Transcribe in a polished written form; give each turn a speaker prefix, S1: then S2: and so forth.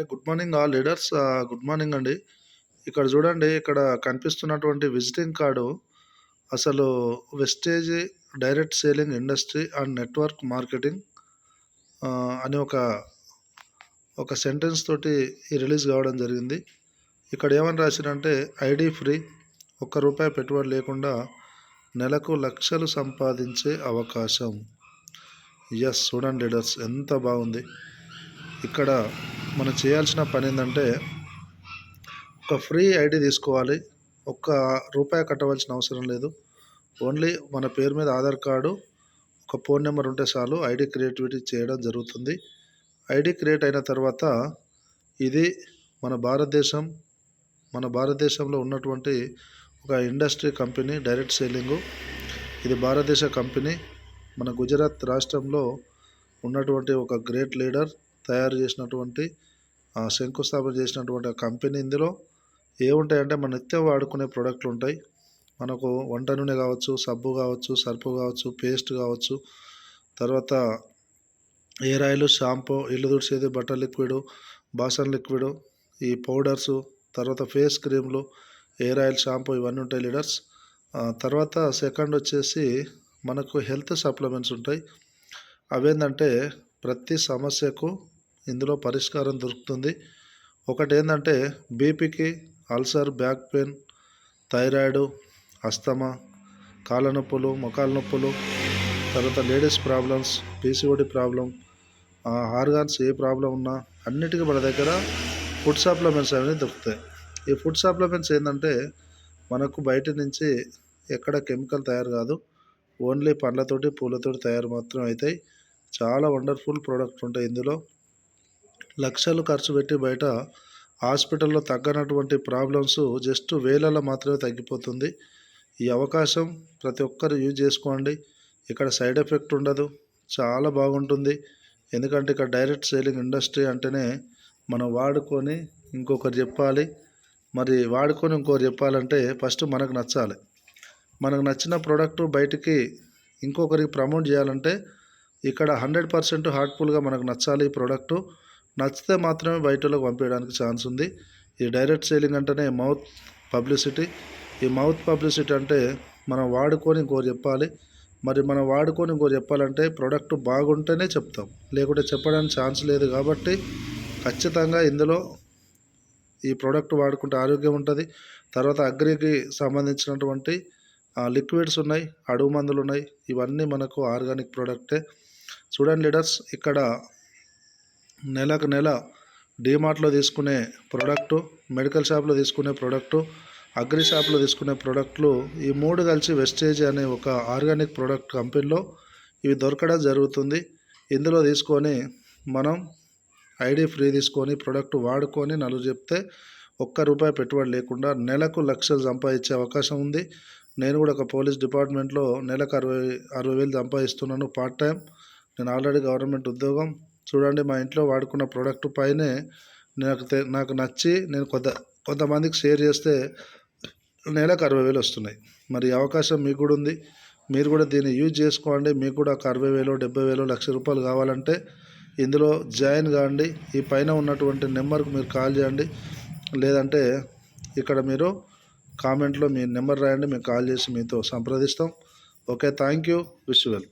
S1: Good morning all leaders. Good morning అండి. ఇక్కడ చూడండి, ఇక్కడ కనిపిస్తున్నటువంటి విజిటింగ్ కార్డు అసలు wastage direct selling industry and network marketing అని ఒక సెంటెన్స్ తోటి రిలీజ్ కావడం జరిగింది. ఇక్కడ ఏమని రాసిరంటే ఐడి ఫ్రీ, ₹1 పెట్టుబడి లేకుండా నెలకు లక్షలు సంపాదించే అవకాశం. ఎస్, చూడండి లీడర్స్, ఎంత బాగుంది. ఇక్కడ మనం చేయాల్సిన పని ఏంటంటే ఒక ఫ్రీ ఐడి తీసుకోవాలి. ₹1 కట్టవలసిన అవసరం లేదు. ఓన్లీ మన పేరు మీద ఆధార్ కార్డు, ఒక ఫోన్ నెంబర్ ఉంటే చాలు ఐడి క్రియేటివిటీ చేయడం జరుగుతుంది. ఐడి క్రియేట్ అయిన తర్వాత ఇది మన భారతదేశంలో ఉన్నటువంటి ఒక ఇండస్ట్రీ కంపెనీ, డైరెక్ట్ సేలింగు. ఇది భారతదేశ కంపెనీ. మన గుజరాత్ రాష్ట్రంలో ఉన్నటువంటి ఒక గ్రేట్ లీడర్ తయారు చేసినటువంటి శంకుస్థాపన చేసినటువంటి కంపెనీ. ఇందులో ఏముంటాయంటే మన నిత్యం వాడుకునే ప్రోడక్ట్లు ఉంటాయి. మనకు వంట నూనె కావచ్చు, సబ్బు కావచ్చు, సర్పు కావచ్చు, పేస్ట్ కావచ్చు, తర్వాత హెయిర్ ఆయిల్, షాంపూ, ఇల్లు తుడిచేది, బట్టర్ లిక్విడ్, బాసన్ లిక్విడ్, ఈ పౌడర్సు, తర్వాత ఫేస్ క్రీమ్లు, హెయిర్ ఆయిల్, షాంపూ ఇవన్నీ ఉంటాయి లీడర్స్. తర్వాత సెకండ్ వచ్చేసి మనకు హెల్త్ సప్లిమెంట్స్ ఉంటాయి. అవేంటంటే ప్రతి సమస్యకు ఇందులో పరిష్కారం దొరుకుతుంది. ఒకటి ఏంటంటే బీపీకి, ulcer, back pain, thyroid, asthma, కాళ్ళ నొప్పులు, మొకాల నొప్పులు, తర్వాత ladies problems, PCOD problem, organs ఏ ప్రాబ్లం ఉన్నా అన్నిటికీ మన దగ్గర ఫుడ్ సప్లిమెంట్స్ అనేవి దొరుకుతాయి. ఈ ఫుడ్ సప్లిమెంట్స్ ఏంటంటే మనకు బయట నుంచి ఎక్కడ కెమికల్ తయారు కాదు, ఓన్లీ పండ్లతోటి, పూలతోటి తయారు మాత్రం అవుతాయి. చాలా వండర్ఫుల్ ప్రోడక్ట్ ఉంటాయి ఇందులో. లక్షలు ఖర్చు పెట్టి బయట హాస్పిటల్లో తగ్గనటువంటి ప్రాబ్లమ్స్ జస్ట్ వేలలో మాత్రమే తగ్గిపోతుంది. ఈ అవకాశం ప్రతి ఒక్కరు యూజ్ చేసుకోండి. ఇక్కడ సైడ్ ఎఫెక్ట్ ఉండదు, చాలా బాగుంటుంది. ఎందుకంటే ఇక్కడ డైరెక్ట్ సేలింగ్ ఇండస్ట్రీ అంటేనే మనం వాడుకొని ఇంకొకరు చెప్పాలి. మరి వాడుకొని ఇంకొకరు చెప్పాలంటే ఫస్ట్ మనకు నచ్చాలి. మనకు నచ్చిన ప్రోడక్ట్ బయటికి ఇంకొకరికి ప్రమోట్ చేయాలంటే ఇక్కడ 100% హార్ట్ఫుల్గా మనకు నచ్చాలి. ఈ ప్రోడక్టు నచ్చితే మాత్రమే బయటలోకి పంపించడానికి ఛాన్స్ ఉంది. ఈ డైరెక్ట్ సేలింగ్ అంటేనే మౌత్ పబ్లిసిటీ. ఈ మౌత్ పబ్లిసిటీ అంటే మనం వాడుకొని ఇంకోరు చెప్పాలి. మరి మనం వాడుకొని ఇంకోరు చెప్పాలంటే ప్రోడక్ట్ బాగుంటేనే చెప్తాం, లేకుంటే చెప్పడానికి ఛాన్స్ లేదు. కాబట్టి ఖచ్చితంగా ఇందులో ఈ ప్రోడక్ట్ వాడుకుంటే ఆరోగ్యం ఉంటుంది. తర్వాత అగ్రికి సంబంధించినటువంటి లిక్విడ్స్ ఉన్నాయి, అడుగు మందులు ఉన్నాయి. ఇవన్నీ మనకు ఆర్గానిక్ ప్రోడక్టే. చూడండి లీడర్స్, ఇక్కడ నెలకు నెల డీమార్ట్లో తీసుకునే ప్రోడక్టు, మెడికల్ షాప్లో తీసుకునే ప్రోడక్టు, అగ్రి షాప్లో తీసుకునే ప్రోడక్ట్లు, ఈ మూడు కలిసి వెస్టేజ్ అనే ఒక ఆర్గానిక్ ప్రోడక్ట్ కంపెనీలో ఇవి దొరకడం జరుగుతుంది. ఇందులో తీసుకొని మనం ఐడి ఫ్రీ తీసుకొని ప్రోడక్ట్ వాడుకొని నలుగురు చెప్తే ₹1 పెట్టుబడి లేకుండా నెలకు లక్షలు సంపాదించే అవకాశం ఉంది. నేను కూడా ఒక పోలీస్ డిపార్ట్మెంట్లో నెలకు 60,000 సంపాదిస్తున్నాను పార్ట్ టైం. నేను ఆల్రెడీ గవర్నమెంట్ ఉద్యోగం. చూడండి, మా ఇంట్లో వాడుకున్న ప్రోడక్ట్ పైనే నాకు నచ్చి నేను కొంతమందికి షేర్ చేస్తే నెలకు 60,000 వస్తున్నాయి. మరి అవకాశం మీకు కూడా ఉంది. మీరు కూడా దీన్ని యూజ్ చేసుకోండి. మీకు కూడా ఒక 60,000, 70,000, ₹1,00,000 కావాలంటే ఇందులో జాయిన్ కాండి. ఈ పైన ఉన్నటువంటి నెంబర్కి మీరు కాల్ చేయండి, లేదంటే ఇక్కడ మీరు కామెంట్లో మీ నెంబర్ రాయండి, మేము కాల్ చేసి మీతో సంప్రదిస్తాం. Okay, thank you. Wish well.